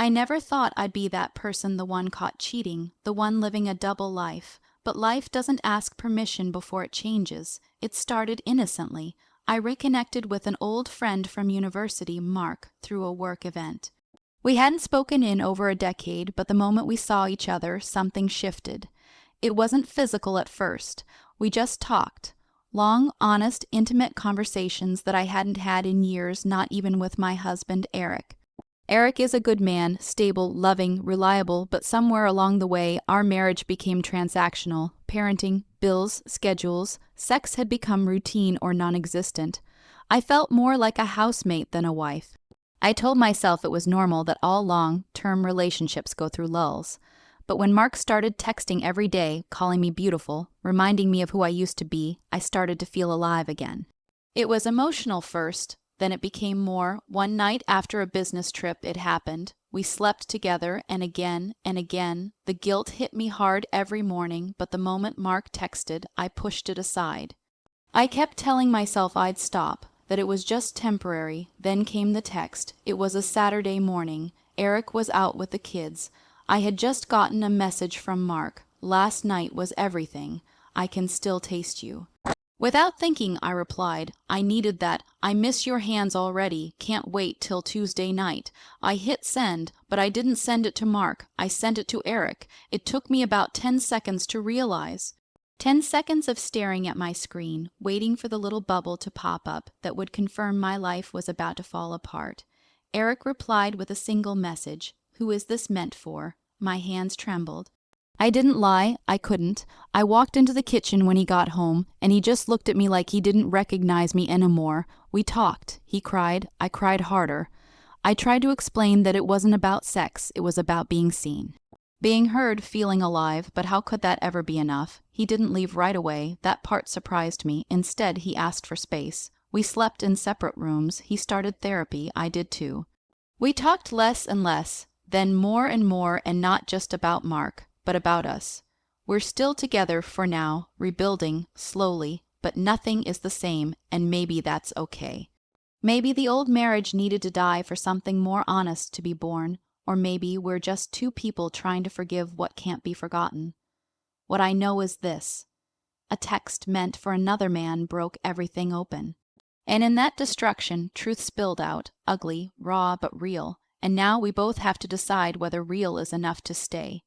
I never thought I'd be that person, the one caught cheating, the one living a double life. But life doesn't ask permission before it changes. It started innocently. I reconnected with an old friend from university, Mark, through a work event. We hadn't spoken in over a decade, but the moment we saw each other, something shifted. It wasn't physical at first. We just talked. Long, honest, intimate conversations that I hadn't had in years, not even with my husband, Eric. Eric is a good man, stable, loving, reliable, but somewhere along the way, our marriage became transactional. Parenting, bills, schedules, sex had become routine or non-existent. I felt more like a housemate than a wife. I told myself it was normal that all long-term relationships go through lulls. But when Mark started texting every day, calling me beautiful, reminding me of who I used to be, I started to feel alive again. It was emotional first. Then it became more. One night after a business trip, it happened. We slept together, and again and again. The guilt hit me hard every morning, but the moment Mark texted, I pushed it aside. I kept telling myself I'd stop, that it was just temporary. Then came the text. It was a Saturday morning. Eric was out with the kids. I had just gotten a message from Mark. Last night was everything. I can still taste you. Without thinking, I replied, I needed that. I miss your hands already. Can't wait till Tuesday night. I hit send, but I didn't send it to Mark. I sent it to Eric. It took me about 10 seconds to realize. 10 seconds of staring at my screen, waiting for the little bubble to pop up that would confirm my life was about to fall apart. Eric replied with a single message. Who is this meant for? My hands trembled. I didn't lie, I couldn't. I walked into the kitchen when he got home, and he just looked at me like he didn't recognize me anymore. We talked. He cried. I cried harder. I tried to explain that it wasn't about sex, it was about being seen. Being heard, feeling alive, but how could that ever be enough? He didn't leave right away. That part surprised me. Instead, he asked for space. We slept in separate rooms. He started therapy. I did too. We talked less and less, then more, and not just about Mark, but about us. We're still together for now, rebuilding, slowly, but nothing is the same, and maybe that's okay. Maybe the old marriage needed to die for something more honest to be born, or maybe we're just two people trying to forgive what can't be forgotten. What I know is this. A text meant for another man broke everything open. And in that destruction, truth spilled out, ugly, raw, but real, and now we both have to decide whether real is enough to stay.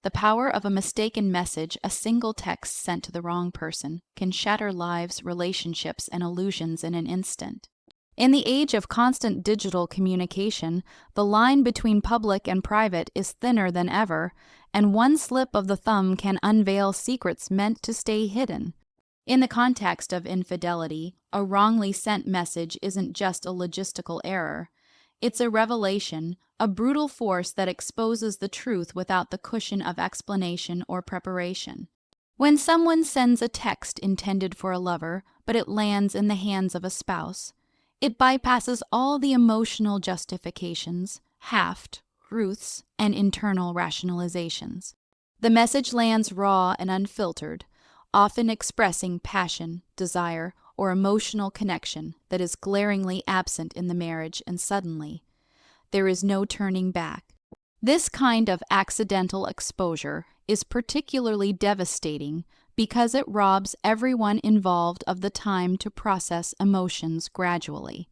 The power of a mistaken message, a single text sent to the wrong person, can shatter lives, relationships, and illusions in an instant. In the age of constant digital communication, the line between public and private is thinner than ever, and one slip of the thumb can unveil secrets meant to stay hidden. In the context of infidelity, a wrongly sent message isn't just a logistical error. It's a revelation, a brutal force that exposes the truth without the cushion of explanation or preparation. When someone sends a text intended for a lover, but it lands in the hands of a spouse, it bypasses all the emotional justifications, heft, truths, and internal rationalizations. The message lands raw and unfiltered, often expressing passion, desire, or emotional connection that is glaringly absent in the marriage, and suddenly, there is no turning back. This kind of accidental exposure is particularly devastating because it robs everyone involved of the time to process emotions gradually.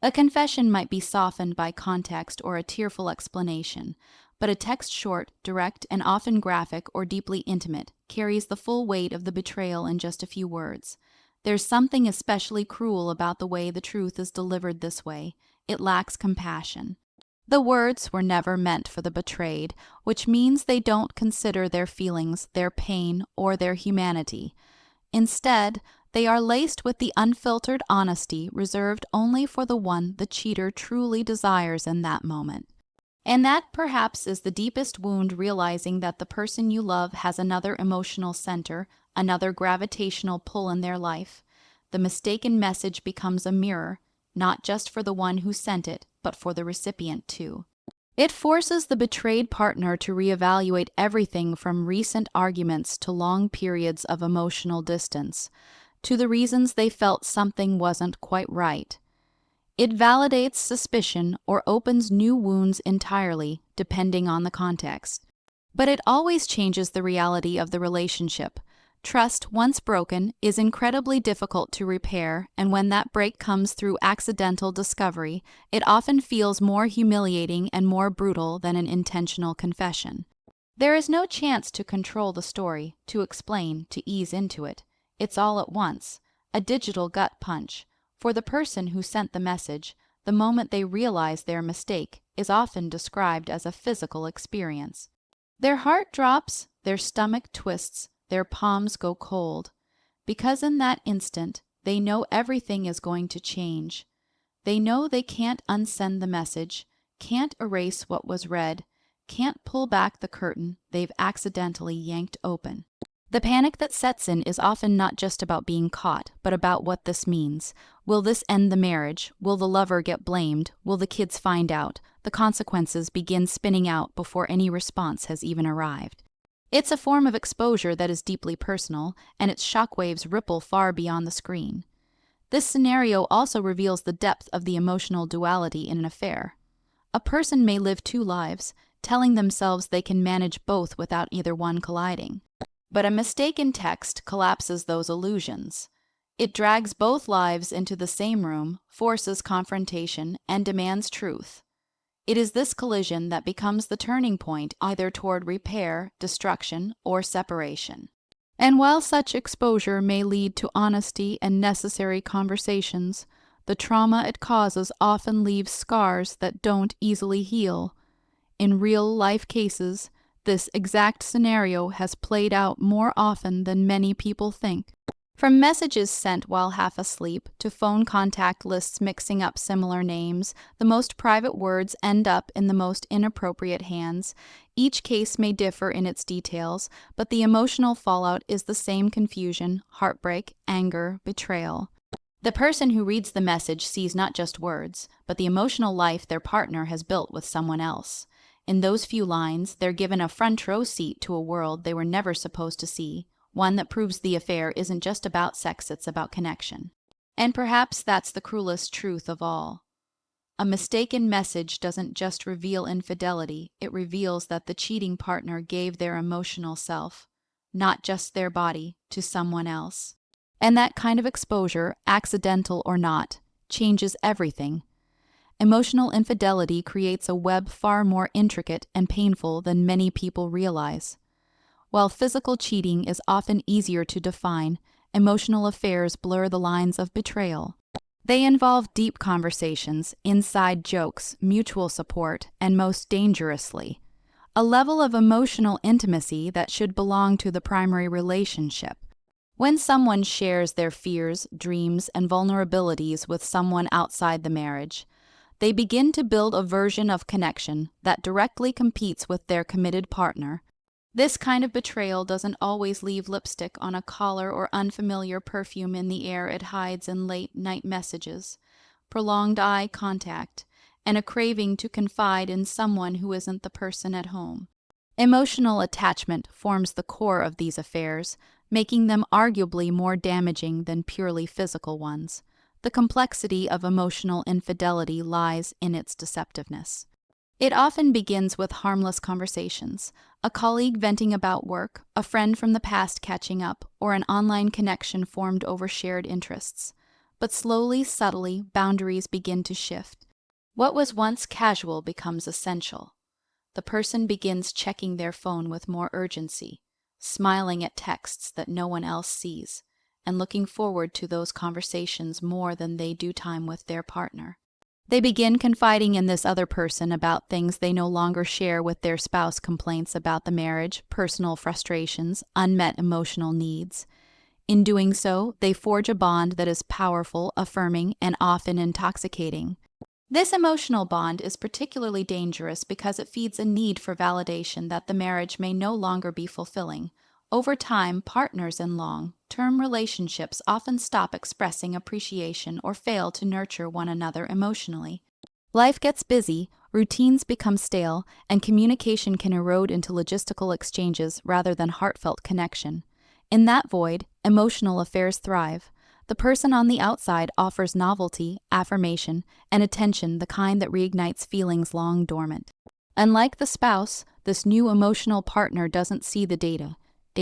A confession might be softened by context or a tearful explanation, but a text short, direct, and often graphic or deeply intimate carries the full weight of the betrayal in just a few words. There's something especially cruel about the way the truth is delivered this way. It lacks compassion. The words were never meant for the betrayed, which means they don't consider their feelings, their pain, or their humanity. Instead, they are laced with the unfiltered honesty reserved only for the one the cheater truly desires in that moment. And that perhaps is the deepest wound, realizing that the person you love has another emotional center, another gravitational pull in their life. The mistaken message becomes a mirror, not just for the one who sent it, but for the recipient too. It forces the betrayed partner to reevaluate everything from recent arguments to long periods of emotional distance, to the reasons they felt something wasn't quite right. It validates suspicion or opens new wounds entirely, depending on the context. But it always changes the reality of the relationship. Trust, once broken, is incredibly difficult to repair, and when that break comes through accidental discovery, it often feels more humiliating and more brutal than an intentional confession. There is no chance to control the story, to explain, to ease into it. It's all at once, a digital gut punch. For the person who sent the message, the moment they realize their mistake is often described as a physical experience. Their heart drops, their stomach twists, their palms go cold, because in that instant they know everything is going to change. They know they can't unsend the message, can't erase what was read, can't pull back the curtain they've accidentally yanked open. The panic that sets in is often not just about being caught, but about what this means. Will this end the marriage? Will the lover get blamed? Will the kids find out? The consequences begin spinning out before any response has even arrived. It's a form of exposure that is deeply personal, and its shockwaves ripple far beyond the screen. This scenario also reveals the depth of the emotional duality in an affair. A person may live two lives, telling themselves they can manage both without either one colliding. But a mistaken text collapses those illusions. It drags both lives into the same room, forces confrontation, and demands truth. It is this collision that becomes the turning point either toward repair, destruction, or separation. And while such exposure may lead to honesty and necessary conversations, the trauma it causes often leaves scars that don't easily heal. In real-life cases, this exact scenario has played out more often than many people think. From messages sent while half asleep to phone contact lists mixing up similar names, the most private words end up in the most inappropriate hands. Each case may differ in its details, but the emotional fallout is the same: confusion, heartbreak, anger, betrayal. The person who reads the message sees not just words, but the emotional life their partner has built with someone else. In those few lines, they're given a front row seat to a world they were never supposed to see, one that proves the affair isn't just about sex, it's about connection. And perhaps that's the cruelest truth of all. A mistaken message doesn't just reveal infidelity, it reveals that the cheating partner gave their emotional self, not just their body, to someone else. And that kind of exposure, accidental or not, changes everything. Emotional infidelity creates a web far more intricate and painful than many people realize. While physical cheating is often easier to define, emotional affairs blur the lines of betrayal. They involve deep conversations, inside jokes, mutual support, and most dangerously, a level of emotional intimacy that should belong to the primary relationship. When someone shares their fears, dreams, and vulnerabilities with someone outside the marriage, they begin to build a version of connection that directly competes with their committed partner. This kind of betrayal doesn't always leave lipstick on a collar or unfamiliar perfume in the air. It hides in late-night messages, prolonged eye contact, and a craving to confide in someone who isn't the person at home. Emotional attachment forms the core of these affairs, making them arguably more damaging than purely physical ones. The complexity of emotional infidelity lies in its deceptiveness. It often begins with harmless conversations, a colleague venting about work, a friend from the past catching up, or an online connection formed over shared interests. But slowly, subtly, boundaries begin to shift. What was once casual becomes essential. The person begins checking their phone with more urgency, smiling at texts that no one else sees, and looking forward to those conversations more than they do time with their partner. They begin confiding in this other person about things they no longer share with their spouse: complaints about the marriage, personal frustrations, unmet emotional needs. In doing so, they forge a bond that is powerful, affirming, and often intoxicating. This emotional bond is particularly dangerous because it feeds a need for validation that the marriage may no longer be fulfilling. Over time, partners in long-term relationships often stop expressing appreciation or fail to nurture one another emotionally. Life gets busy, routines become stale, and communication can erode into logistical exchanges rather than heartfelt connection. In that void, emotional affairs thrive. The person on the outside offers novelty, affirmation, and attention, the kind that reignites feelings long dormant. Unlike the spouse, this new emotional partner doesn't see the data,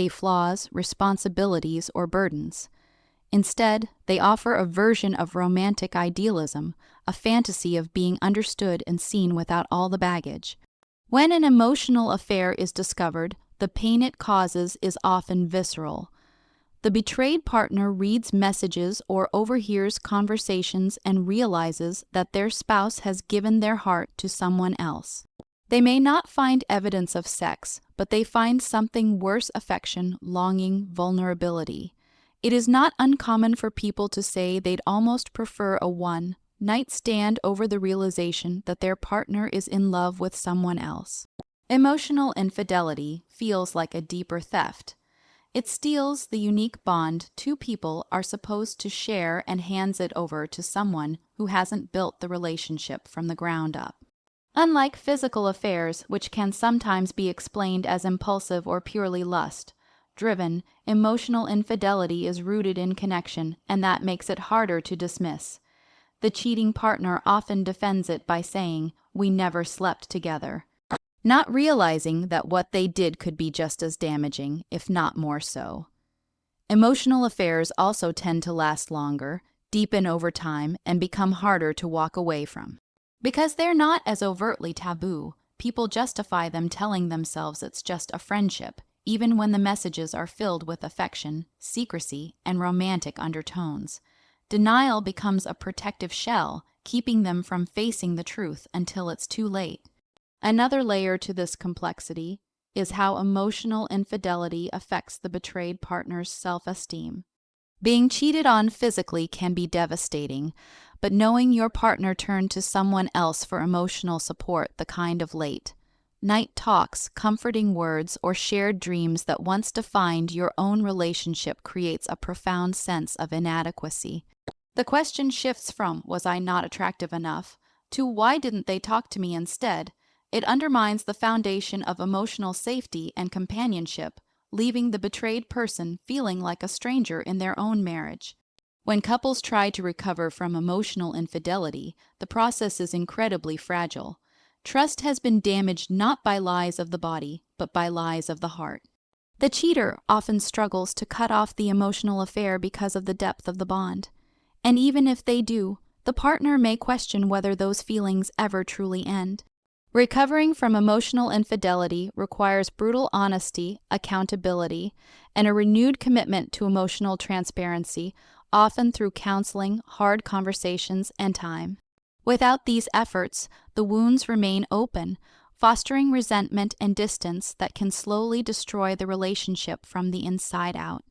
flaws, responsibilities, or burdens. Instead, they offer a version of romantic idealism, a fantasy of being understood and seen without all the baggage. When an emotional affair is discovered, the pain it causes is often visceral. The betrayed partner reads messages or overhears conversations and realizes that their spouse has given their heart to someone else. They may not find evidence of sex, but they find something worse: affection, longing, vulnerability. It is not uncommon for people to say they'd almost prefer a one-night stand over the realization that their partner is in love with someone else. Emotional infidelity feels like a deeper theft. It steals the unique bond two people are supposed to share and hands it over to someone who hasn't built the relationship from the ground up. Unlike physical affairs, which can sometimes be explained as impulsive or purely lust-driven, emotional infidelity is rooted in connection, and that makes it harder to dismiss. The cheating partner often defends it by saying, "We never slept together," not realizing that what they did could be just as damaging, if not more so. Emotional affairs also tend to last longer, deepen over time, and become harder to walk away from. Because they're not as overtly taboo, people justify them, telling themselves it's just a friendship, even when the messages are filled with affection, secrecy, and romantic undertones. Denial becomes a protective shell, keeping them from facing the truth until it's too late. Another layer to this complexity is how emotional infidelity affects the betrayed partner's self-esteem. Being cheated on physically can be devastating, but knowing your partner turned to someone else for emotional support, the kind of late-night talks, comforting words, or shared dreams that once defined your own relationship, creates a profound sense of inadequacy. The question shifts from, "Was I not attractive enough?" to, "Why didn't they talk to me instead?" It undermines the foundation of emotional safety and companionship, leaving the betrayed person feeling like a stranger in their own marriage. When couples try to recover from emotional infidelity, the process is incredibly fragile. Trust has been damaged not by lies of the body, but by lies of the heart. The cheater often struggles to cut off the emotional affair because of the depth of the bond. And even if they do, the partner may question whether those feelings ever truly end. Recovering from emotional infidelity requires brutal honesty, accountability, and a renewed commitment to emotional transparency, often through counseling, hard conversations, and time. Without these efforts, the wounds remain open, fostering resentment and distance that can slowly destroy the relationship from the inside out.